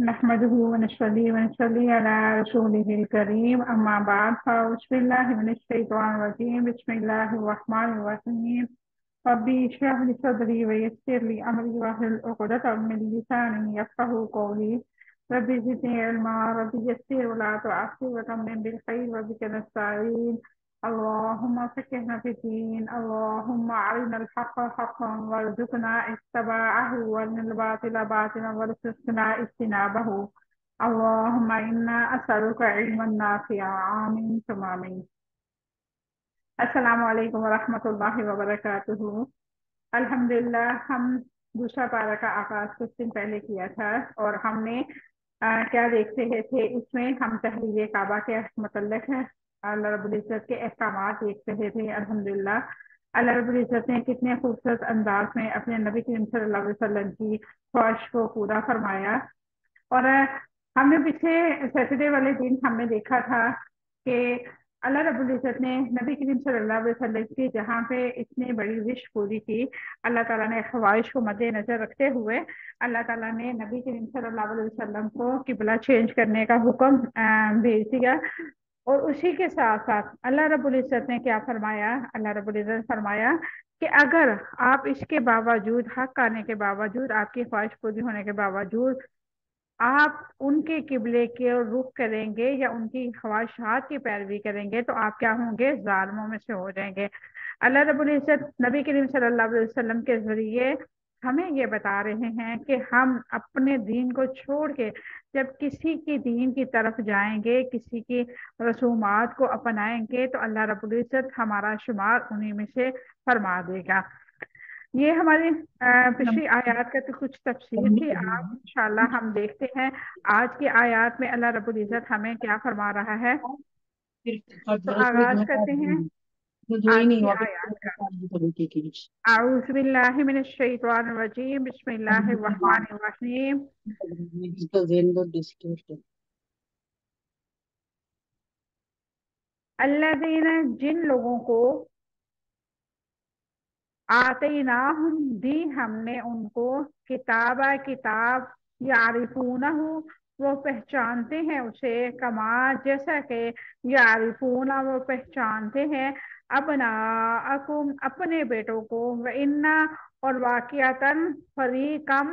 نحمده ونصلي ونصلي على رسوله الكريم أما بعد فأعوذ بالله من الشيطان الرجيم بسم الله الرحمن الرحيم ربي اشرح لي صدري ويسر لي أمري واحلل عقدة من لساني يفقهوا قولي ربي زدني علما ربي يسر ولا تعسر وتمم بالخير وبك نستعين اللهم فقهنا في الدين اللهم أرنا الحق حقا وارزقنا اتباعه وارنا الباطل باطلا وارزقنا اجتنابه اللهم إنا أسألك علما نافعا آمين ثم آمين. السلام علیکم ورحمۃ اللہ وبرکاتہ. الحمدللہ ہم دوسرا پارہ کا آغاز کچھ دن پہلے کیا تھا اور ہم نے کیا دیکھ رہے تھے، اس میں ہم تحریر کعبہ کے متعلق اللہ رب العزت کے احکامات دیکھ رہے تھے. الحمدللہ اللہ رب العزت نے کتنے خوبصورت انداز میں اپنے نبی کریم صلی اللہ علیہ وسلم کی خواہش کو پورا فرمایا. اور ہم نے پچھلے سیٹرڈے والے دن ہم نے دیکھا تھا کہ اللہ رب العزت نے نبی کریم صلی اللہ علیہ وسلم کی جہاں پہ اتنی بڑی وش پوری کی، اللہ تعالیٰ نے خواہش کو مد نظر رکھتے ہوئے اللہ تعالیٰ نے نبی کریم صلی اللہ علیہ وسلم کو قبلہ چینج کرنے کا حکم بھیج دیا. اور اسی کے ساتھ ساتھ اللہ رب العزت نے کیا فرمایا؟ اللہ رب العزت نے فرمایا کہ اگر آپ اس کے باوجود، حق آنے کے باوجود، آپ کی خواہش پوری ہونے کے باوجود آپ ان کے قبلے کے رخ کریں گے یا ان کی خواہشات کی پیروی کریں گے تو آپ کیا ہوں گے؟ ظالموں میں سے ہو جائیں گے. اللہ رب العزت نبی کریم صلی اللہ علیہ وسلم کے ذریعے ہمیں یہ بتا رہے ہیں کہ ہم اپنے دین کو چھوڑ کے جب کسی کی دین کی طرف جائیں گے، کسی کی رسومات کو اپنائیں گے تو اللہ رب العزت ہمارا شمار انہی میں سے فرما دے گا. یہ ہماری پچھلی آیات کا تو کچھ تفسیر تھی. آج انشاءاللہ ہم دیکھتے ہیں آج کی آیات میں اللہ رب العزت ہمیں کیا فرما رہا ہے. تو آغاز کرتے ہیں آج کی آیات کا. اعوذ باللہ من الشیطان الرجیم بسم اللہ الرحمن الرحیم. الذین، جن لوگوں کو آتیناہم، دی ہم نے ان کو، کتاب یعرفونہ، وہ پہچانتے ہیں اسے، کما، جیسا کہ یعرفون، وہ پہچانتے ہیں ابناءکم، اپنے بیٹوں کو، وَإِنَّ، اور واقعتاً، فریقم،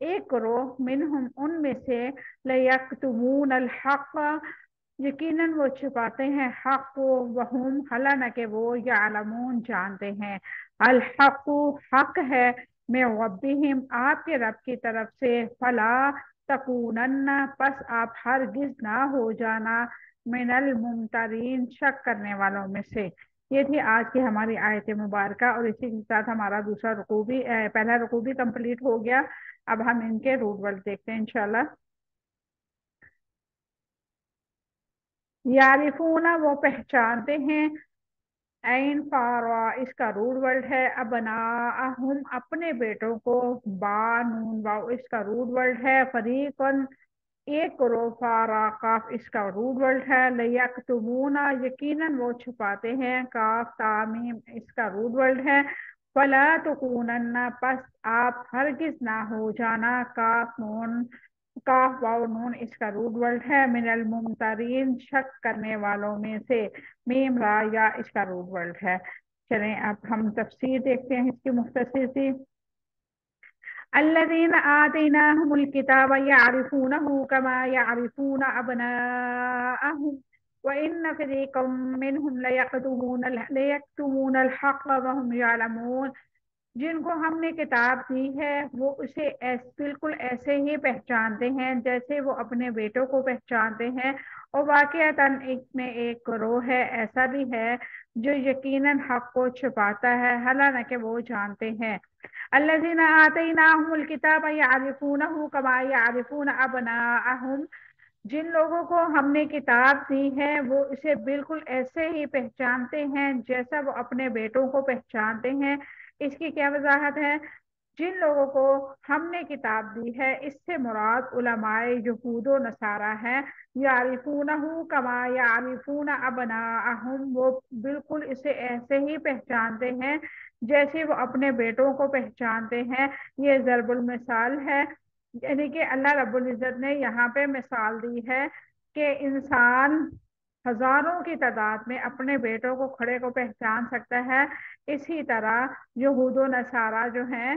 ایک گروہ، منہم، ان میں سے، لیکتمون الحق، یقیناً وہ چھپاتے ہیں حق کو، وہم، حالانکہ وہ یعلمون، جانتے ہیں. الحق، حق ہے، من ربہم، آپ کے رب کی طرف سے، فلا تکونن، پس آپ ہرگز نہ ہو جانا، من الممترین، شک کرنے والوں میں سے. یہ تھی آج کی ہماری آیت مبارکہ اور اسی کے ساتھ ہمارا دوسرا رکوع بھی، پہلا رکوع بھی کمپلیٹ ہو گیا. اب ہم ان کے روٹ ورڈ دیکھتے ہیں انشاءاللہ. یعرفون، وہ پہچانتے ہیں، عین فارا، اس کا روٹ ورڈ ہے، ابناءہم، اپنے بیٹوں کو، با نون واو، اس کا روٹ ورڈ ہے، فریقن، ایک گروہ، فارا، کاف، اس کا روٹ ورڈ ہے، لیکتمون، یقیناً وہ چھپاتے ہیں، کاف تامیم، اس کا روٹ ورڈ ہے، فلا تکونن، پس آپ ہرگز نہ ہو جانا، کاف نون، کاف واو نون، اس کا روٹ ورڈ ہے، من الممترین، شک کرنے والوں میں سے، میم را یا، اس کا روٹ ورڈ ہے. چلیں اب ہم تفسیر دیکھتے ہیں اس کی مختصر سی. الذین آتیناہم الکتاب یعرفونہ کما یعرفون ابناءہم وَإِنَّ فَرِیقًا مِّنْهُمْ لَیَکْتُمُونَ الْحَقَّ وَهُمْ یعلمون، جن کو ہم نے کتاب دی ہے وہ اسے بالکل ایسے ہی پہچانتے ہیں جیسے وہ اپنے بیٹوں کو پہچانتے ہیں، اور واقعتاً اس میں ایک گروہ ہے، ایسا بھی ہے جو یقیناً حق کو چھپاتا ہے حالانکہ وہ جانتے ہیں. الذین آتیناہم الکتاب یعرفونہ کما یعرفون ابناءہم، جن لوگوں کو ہم نے کتاب دی ہے وہ اسے بالکل ایسے ہی پہچانتے ہیں جیسا وہ اپنے بیٹوں کو پہچانتے ہیں. اس کی کیا وضاحت ہے؟ جن لوگوں کو ہم نے کتاب دی ہے اس سے مراد علماء یہود و نصارہ ہیں. یعرفونہ کما یعرفون ابناءہم، وہ بالکل اسے ایسے ہی پہچانتے ہیں جیسے وہ اپنے بیٹوں کو پہچانتے ہیں. یہ ضرب المثال ہے. یعنی کہ اللہ رب العزت نے یہاں پہ مثال دی ہے کہ انسان ہزاروں کی تعداد میں اپنے بیٹوں کو کھڑے کو پہچان سکتا ہے، اسی طرح یہود و نصارہ جو ہیں،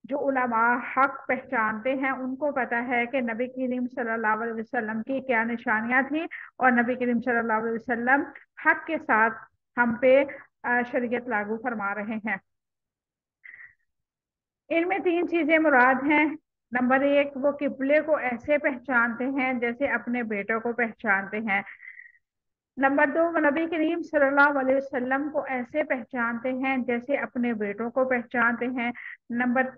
جو علماء حق پہچانتے ہیں، ان کو پتا ہے کہ نبی کریم صلی اللہ علیہ وسلم کی کیا نشانیاں تھیں، اور نبی کریم صلی اللہ علیہ وسلم حق کے ساتھ ہم پہ شریعت لاگو فرما رہے ہیں۔ ان میں تین چیزیں مراد ہیں۔ نمبر ایک، وہ قبلے کو ایسے پہچانتے ہیں جیسے اپنے بیٹوں کو پہچانتے ہیں۔ نمبر دو، وہ نبی کریم صلی اللہ علیہ وسلم کو ایسے پہچانتے ہیں جیسے اپنے بیٹوں کو پہچانتے ہیں۔ نمبر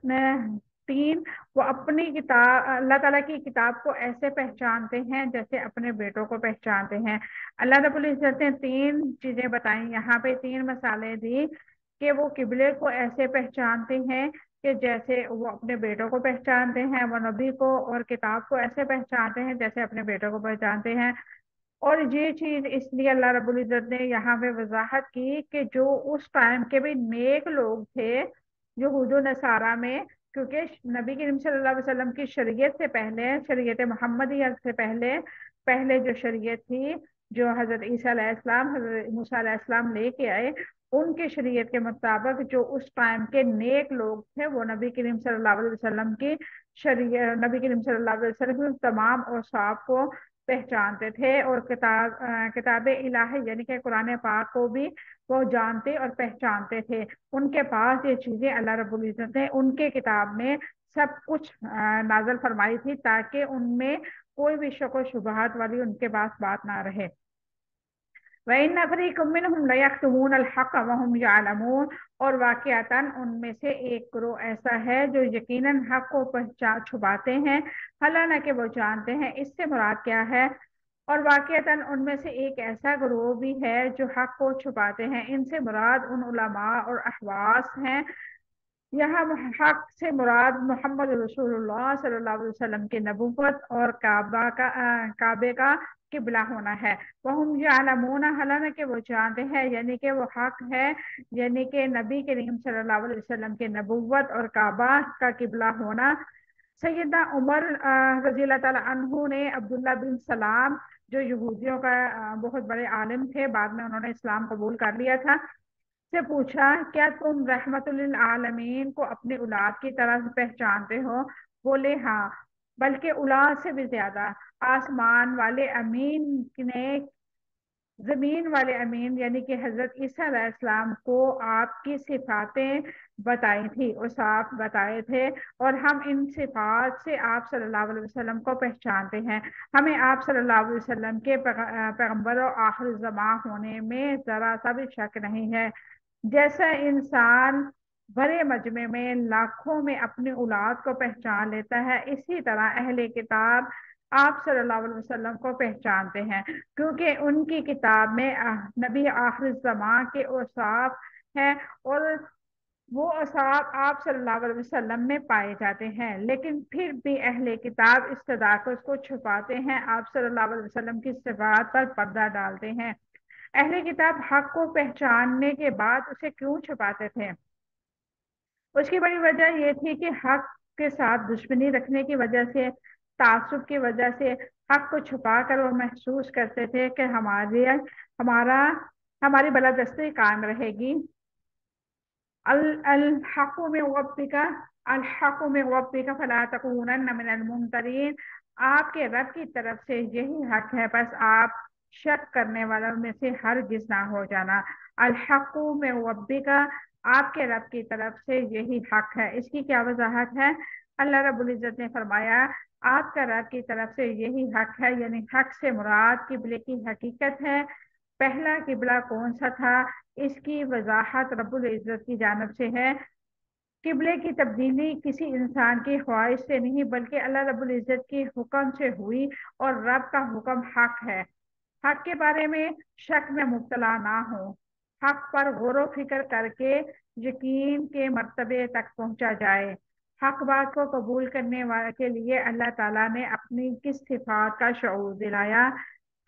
تین، وہ اپنی کتاب، اللہ تعالیٰ کی کتاب کو ایسے پہچانتے ہیں جیسے اپنے بیٹوں کو پہچانتے ہیں۔ اللہ رب العزت نے تین چیزیں بتائیں، یہاں پہ تین مثالیں دی کہ وہ قبلے کو ایسے پہچانتے ہیں کہ جیسے وہ اپنے بیٹوں کو پہچانتے ہیں، وہ نبی کو اور کتاب کو ایسے پہچانتے ہیں جیسے اپنے بیٹوں کو پہچانتے ہیں۔ اور یہ چیز اس لیے اللہ رب العزت نے یہاں پہ وضاحت کی کہ جو اس ٹائم کے بھی نیک لوگ تھے یہود و نصارہ میں، کیونکہ نبی کریم صلی اللہ علیہ وسلم کی شریعت سے پہلے، شریعت محمدیہ سے پہلے جو شریعت تھی، جو حضرت عیسیٰ علیہ السلام، حضرت موسیٰ علیہ السلام لے کے آئے، ان کے شریعت کے مطابق جو اس ٹائم کے نیک لوگ تھے وہ نبی کریم صلی اللہ علیہ وسلم کی شریعت، نبی کریم صلی اللہ علیہ وسلم کی تمام اوصاف کو پہچانتے تھے، اور کتاب الہی یعنی کہ قرآن پاک کو بھی وہ جانتے اور پہچانتے تھے۔ ان کے پاس یہ چیزیں اللہ رب العزت نے ان کے کتاب میں سب کچھ نازل فرمائی تھی، تاکہ ان میں کوئی بھی شک و شبہات والی ان کے پاس بات نہ رہے۔ وَإِنَّ فَرِيقًا مِّنْهُمْ لَيَكْتُمُونَ الْحَقَّ وَهُمْ يَعْلَمُونَ، اور واقعتاً ان میں سے ایک گروہ ایسا ہے جو یقیناً حق کو چھپاتے ہیں، حالانکہ وہ جانتے ہیں۔ اس سے مراد کیا ہے؟ اور واقعتاً ان میں سے ایک ایسا گروہ بھی ہے جو حق کو چھپاتے ہیں، ان سے مراد ان علماء اور احواس ہیں۔ یہاں حق سے مراد محمد رسول اللہ صلی اللہ علیہ وسلم کی نبوت اور کعبے کا قبلہ ہونا ہے۔ وہم یعلمون، حالانکہ وہ جانتے ہیں، یعنی کہ وہ حق ہے، یعنی کہ نبی کریم صلی اللہ علیہ وسلم کی نبوت اور کعبہ کا قبلہ ہونا۔ سیدنا عمر رضی اللہ تعالیٰ عنہ نے عبداللہ بن سلام، جو یہودیوں کا بہت بڑے عالم تھے، بعد میں انہوں نے اسلام قبول کر لیا تھا، سے پوچھا کیا تم رحمت للعالمین کو اپنی اولاد کی طرح پہچانتے ہو؟ بولے ہاں، بلکہ اولاد سے بھی زیادہ۔ آسمان والے امین نے زمین والے امین یعنی کہ حضرت عیسیٰ علیہ السلام کو آپ کی صفاتیں بتائی تھی، اور صاف بتائے تھے، اور ہم ان صفات سے آپ صلی اللہ علیہ وسلم کو پہچانتے ہیں۔ ہمیں آپ صلی اللہ علیہ وسلم کے پیغمبر اور آخر زمان ہونے میں ذرا سا بھی شک نہیں ہے۔ جیسا انسان بڑے مجمع میں لاکھوں میں اپنی اولاد کو پہچان لیتا ہے، اسی طرح اہل کتاب آپ صلی اللہ علیہ وسلم کو پہچانتے ہیں، کیونکہ ان کی کتاب میں نبی آخر زمان کے اوصاف ہیں، اور وہ اوصاف آپ صلی اللہ علیہ وسلم میں پائے جاتے ہیں۔ لیکن پھر بھی اہل کتاب اس صداقت کو چھپاتے ہیں، آپ صلی اللہ علیہ وسلم کی صفات پر پردہ ڈالتے ہیں۔ اہل کتاب حق کو پہچاننے کے بعد اسے کیوں چھپاتے تھے؟ اس کی بڑی وجہ یہ تھی کہ حق کے ساتھ دشمنی رکھنے کی وجہ سے، تعصب کی وجہ سے حق کو چھپا کر وہ محسوس کرتے تھے کہ ہماری بالادستی قائم رہے گی۔ الحق من ربک فلا تکونن من الممترین، آپ کے رب کی طرف سے یہی حق ہے، بس آپ شک کرنے والوں میں سے ہرگز نہ ہو جانا۔ الحق من ربک، آپ کے رب کی طرف سے یہی حق ہے۔ اس کی کیا وضاحت ہے؟ اللہ رب العزت نے فرمایا آپ کا رب کی طرف سے یہی حق ہے، یعنی حق سے مراد قبلے کی حقیقت ہے۔ پہلا قبلہ کون سا تھا؟ اس کی وضاحت رب العزت کی جانب سے ہے۔ قبلے کی تبدیلی کسی انسان کی خواہش سے نہیں، بلکہ اللہ رب العزت کی حکم سے ہوئی، اور رب کا حکم حق ہے۔ حق کے بارے میں شک میں مبتلا نہ ہو، حق پر غور و فکر کر کے یقین کے مرتبے تک پہنچا جائے۔ حق بات کو قبول کرنے والے کے لیے اللہ تعالیٰ نے اپنی کس صفات کا شعور دلایا؟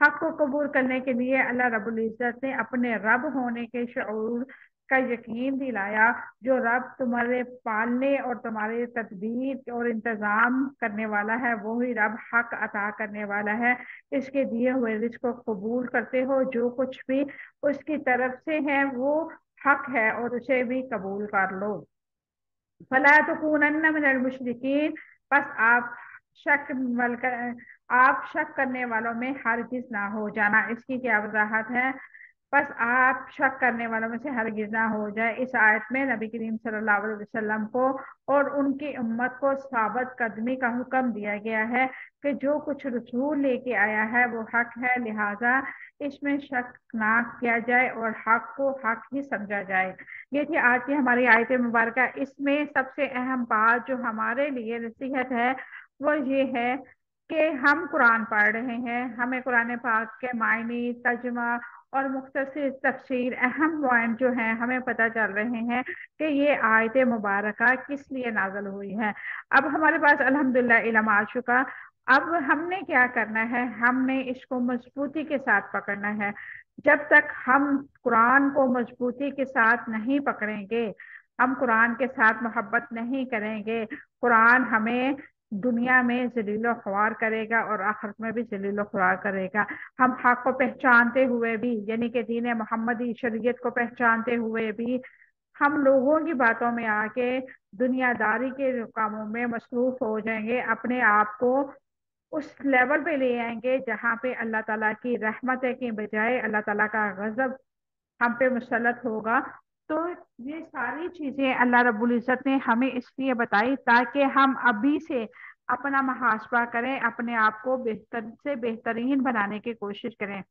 حق کو قبول کرنے کے لیے اللہ رب العزت نے اپنے رب ہونے کے شعور کا یقین دلایا، جو رب تمہارے پالنے اور تمہارے تدبیر اور انتظام کرنے والا ہے، وہی رب حق عطا کرنے والا ہے۔ اس کے دیے ہوئے رزق کو قبول کرتے ہو، جو کچھ بھی اس کی طرف سے ہے وہ حق ہے، اور اسے بھی قبول کر لو۔ فلا تکونن من المشرکین، پس آپ شک کرنے والوں میں ہرگز نہ ہو جانا۔ اس کی کیا وضاحت ہے؟ بس آپ شک کرنے والوں میں سے ہرگز نہ ہو جائے۔ اس آیت میں نبی کریم صلی اللہ علیہ وسلم کو اور ان کی امت کو ثابت قدمی کا حکم دیا گیا ہے کہ جو کچھ رسول لے کے آیا ہے وہ حق ہے، لہذا اس میں شک نہ کیا جائے اور حق کو حق ہی سمجھا جائے۔ یہ تھی آج کی ہماری آیت مبارکہ۔ اس میں سب سے اہم بات جو ہمارے لیے نصیحت ہے وہ یہ ہے کہ ہم قرآن پڑھ رہے ہیں، ہمیں قرآن پاک کے معنی، ترجمہ اور مختصر تفسیر، اہم پوائنٹ جو ہیں ہمیں پتہ چل رہے ہیں کہ یہ آیت مبارکہ کس لیے نازل ہوئی ہے۔ اب ہمارے پاس الحمدللہ علم آ چکا۔ اب ہم نے کیا کرنا ہے؟ ہم نے اس کو مضبوطی کے ساتھ پکڑنا ہے۔ جب تک ہم قرآن کو مضبوطی کے ساتھ نہیں پکڑیں گے، ہم قرآن کے ساتھ محبت نہیں کریں گے، قرآن ہمیں دنیا میں ذلیل و خوار کرے گا اور آخرت میں بھی ذلیل و خوار کرے گا۔ ہم حق کو پہچانتے ہوئے بھی، یعنی کہ دین محمدی شریعت کو پہچانتے ہوئے بھی، ہم لوگوں کی باتوں میں آ کے دنیا داری کے کاموں میں مصروف ہو جائیں گے، اپنے آپ کو اس لیول پہ لے آئیں گے جہاں پہ اللہ تعالیٰ کی رحمت کے بجائے اللہ تعالیٰ کا غضب ہم پہ مسلط ہوگا۔ تو یہ ساری چیزیں اللہ رب العزت نے ہمیں اس لیے بتائی تاکہ ہم ابھی سے اپنا محاسبہ کریں، اپنے آپ کو بہتر سے بہترین بنانے کی کوشش کریں۔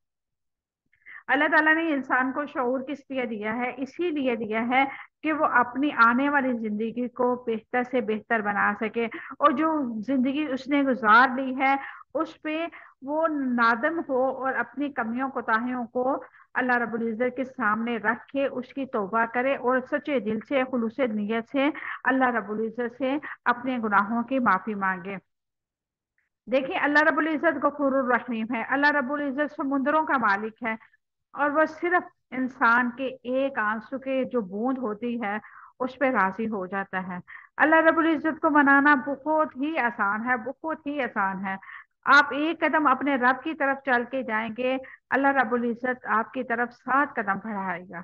اللہ تعالیٰ نے انسان کو شعور کس لیے دیا ہے؟ اسی لیے دیا ہے کہ وہ اپنی آنے والی زندگی کو بہتر سے بہتر بنا سکے، اور جو زندگی اس نے گزار لی ہے اس پہ وہ نادم ہو اور اپنی کمیوں کوتاہیوں کو اللہ رب العزت کے سامنے رکھ کے اس کی توبہ کرے اور سچے دل سے، خلوص نیت سے اللہ رب العزت سے اپنے گناہوں کی معافی مانگے۔ دیکھیں، اللہ رب العزت غفور الرحیم ہے، اللہ رب العزت سمندروں کا مالک ہے، اور وہ صرف انسان کے ایک آنسو کے جو بوند ہوتی ہے اس پہ راضی ہو جاتا ہے۔ اللہ رب العزت کو منانا بہت ہی آسان ہے، بہت ہی آسان ہے۔ آپ ایک قدم اپنے رب کی طرف چل کے جائیں گے، اللہ رب العزت آپ کی طرف 7 قدم بڑھائے گا۔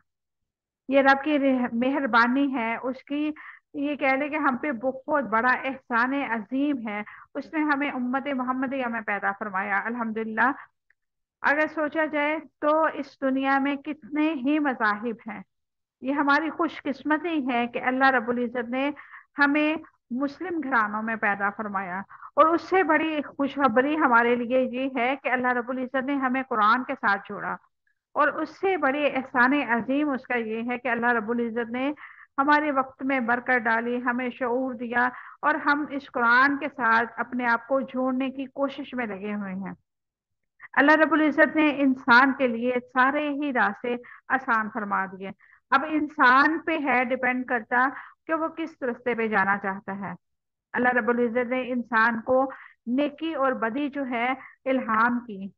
یہ رب کی مہربانی ہے، اس کی یہ کہہ لیں کہ ہم پہ بہت بڑا احسان عظیم ہے، اس نے ہمیں امت محمدیہ میں پیدا فرمایا۔ الحمدللہ، اگر سوچا جائے تو اس دنیا میں کتنے ہی مذاہب ہیں، یہ ہماری خوش قسمتی ہے کہ اللہ رب العزت نے ہمیں مسلم گھرانوں میں پیدا فرمایا، اور اس سے بڑی خوشخبری ہمارے لیے یہ ہے کہ اللہ رب العزت نے ہمیں قرآن کے ساتھ جوڑا، اور اس سے بڑی احسان عظیم اس کا یہ ہے کہ اللہ رب العزت نے ہمارے وقت میں برکت ڈالی، ہمیں شعور دیا، اور ہم اس قرآن کے ساتھ اپنے آپ کو جوڑنے کی کوشش میں لگے ہوئے ہیں۔ اللہ رب العزت نے انسان کے لیے سارے ہی راستے آسان فرما دیے۔ اب انسان پہ ہے ڈیپینڈ کرتا کہ وہ کس راستے پہ جانا چاہتا ہے۔ اللہ رب العزت نے انسان کو نیکی اور بدی جو ہے الہام کی۔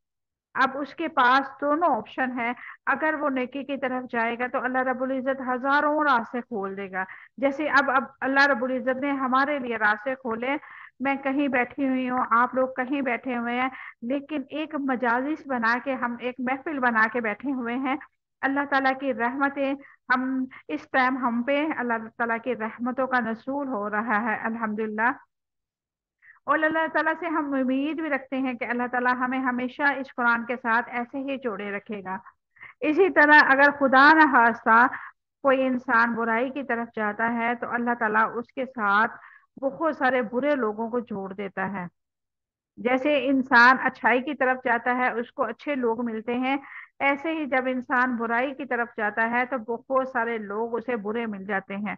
اب اس کے پاس دونوں آپشن ہے، اگر وہ نیکی کی طرف جائے گا تو اللہ رب العزت ہزاروں راستے کھول دے گا، جیسے اب اللہ رب العزت نے ہمارے لیے راستے کھولے۔ میں کہیں بیٹھی ہوئی ہوں، آپ لوگ کہیں بیٹھے ہوئے ہیں، لیکن ایک مجالس بنا کے، ہم ایک محفل بنا کے بیٹھے ہوئے ہیں۔ اللہ تعالیٰ کی رحمتیں ہم اس ٹائم ہم پہ اللہ تعالیٰ کی رحمتوں کا نزول ہو رہا ہے، الحمدللہ۔ اور اللہ تعالیٰ سے ہم امید بھی رکھتے ہیں کہ اللہ تعالیٰ ہمیں ہمیشہ اس قرآن کے ساتھ ایسے ہی جوڑے رکھے گا۔ اسی طرح اگر خدا نہ خواستہ کوئی انسان برائی کی طرف جاتا ہے تو اللہ تعالیٰ اس کے ساتھ بہت سارے برے لوگوں کو جوڑ دیتا ہے۔ جیسے انسان اچھائی کی طرف جاتا ہے اس کو اچھے لوگ ملتے ہیں، ایسے ہی جب انسان برائی کی طرف جاتا ہے تو بہت سارے لوگ اسے برے مل جاتے ہیں،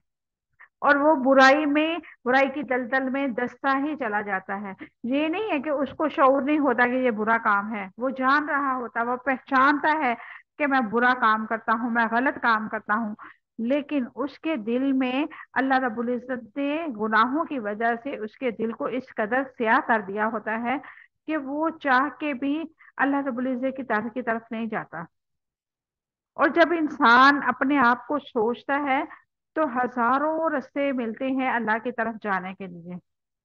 اور وہ برائی کی دلدل میں دستا ہی چلا جاتا ہے۔ یہ نہیں ہے کہ اس کو شعور نہیں ہوتا کہ یہ برا کام ہے، وہ جان رہا ہوتا، وہ پہچانتا ہے کہ میں برا کام کرتا ہوں، میں غلط کام کرتا ہوں، لیکن اس کے دل میں اللہ رب العزت نے گناہوں کی وجہ سے اس کے دل کو اس قدر سیاہ کر دیا ہوتا ہے کہ وہ چاہ کے بھی اللہ رب العزت کی طرف نہیں جاتا۔ اور جب انسان اپنے آپ کو سوچتا ہے تو ہزاروں رستے ملتے ہیں اللہ کی طرف جانے کے لیے۔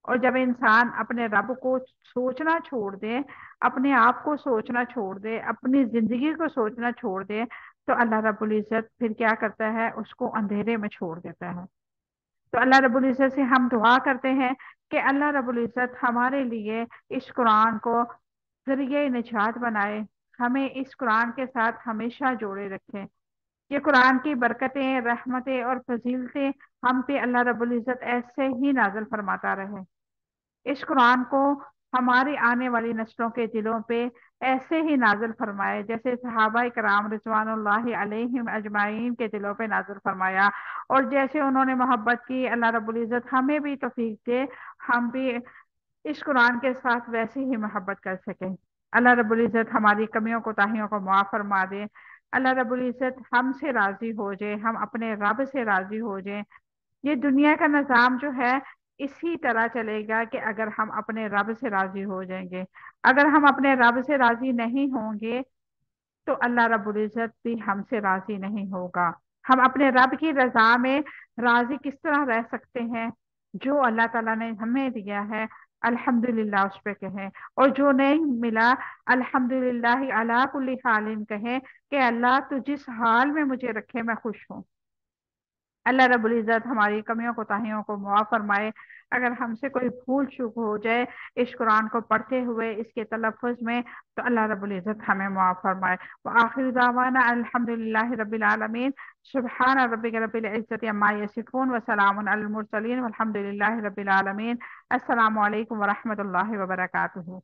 اور جب انسان اپنے رب کو سوچنا چھوڑ دے، اپنے آپ کو سوچنا چھوڑ دے، اپنی زندگی کو سوچنا چھوڑ دے، تو اللہ رب العزت پھر کیا کرتا ہے؟ اس کو اندھیرے میں چھوڑ دیتا ہے۔ تو اللہ رب العزت سے ہم دعا کرتے ہیں کہ اللہ رب العزت ہمارے لیے اس قرآن کو ذریعہ نجات بنائے، ہمیں اس قرآن کے ساتھ ہمیشہ جوڑے رکھے۔ یہ قرآن کی برکتیں، رحمتیں اور فضیلتیں ہم پہ اللہ رب العزت ایسے ہی نازل فرماتا رہے۔ اس قرآن کو ہماری آنے والی نسلوں کے دلوں پہ ایسے ہی نازل فرمائے جیسے صحابہ کرام رضوان اللہ علیہم اجمعین کے دلوں پہ نازل فرمایا، اور جیسے انہوں نے محبت کی، اللہ رب العزت ہمیں بھی توفیق دے ہم بھی اس قرآن کے ساتھ ویسے ہی محبت کر سکیں۔ اللہ رب العزت ہماری کمیوں کوتاہیوں کو معاف فرما دے۔ اللہ رب العزت ہم سے راضی ہو جائے، ہم اپنے رب سے راضی ہو جائیں۔ یہ دنیا کا نظام جو ہے اسی طرح چلے گا کہ اگر ہم اپنے رب سے راضی ہو جائیں گے۔ اگر ہم اپنے رب سے راضی نہیں ہوں گے تو اللہ رب العزت بھی ہم سے راضی نہیں ہوگا۔ ہم اپنے رب کی رضا میں راضی کس طرح رہ سکتے ہیں؟ جو اللہ تعالیٰ نے ہمیں دیا ہے الحمدللہ اس پہ کہیں، اور جو نہیں ملا الحمدللہ علی کل حال کہیں کہ اللہ تو جس حال میں مجھے رکھے میں خوش ہوں۔ اللہ رب العزت ہماری کمیوں کوتاہیوں کو معاف فرمائے۔ اگر ہم سے کوئی بھول چوک ہو جائے اس قرآن کو پڑھتے ہوئے، اس کے تلفظ میں، تو اللہ رب العزت ہمیں معاف فرمائے۔ وآخر دعوانا الحمد للہ رب العالمین۔ سبحان ربک رب العزت عما یصفون وسلام علی المرسلین والحمد للہ رب العالمین۔ السلام علیکم ورحمۃ اللہ وبرکاتہ۔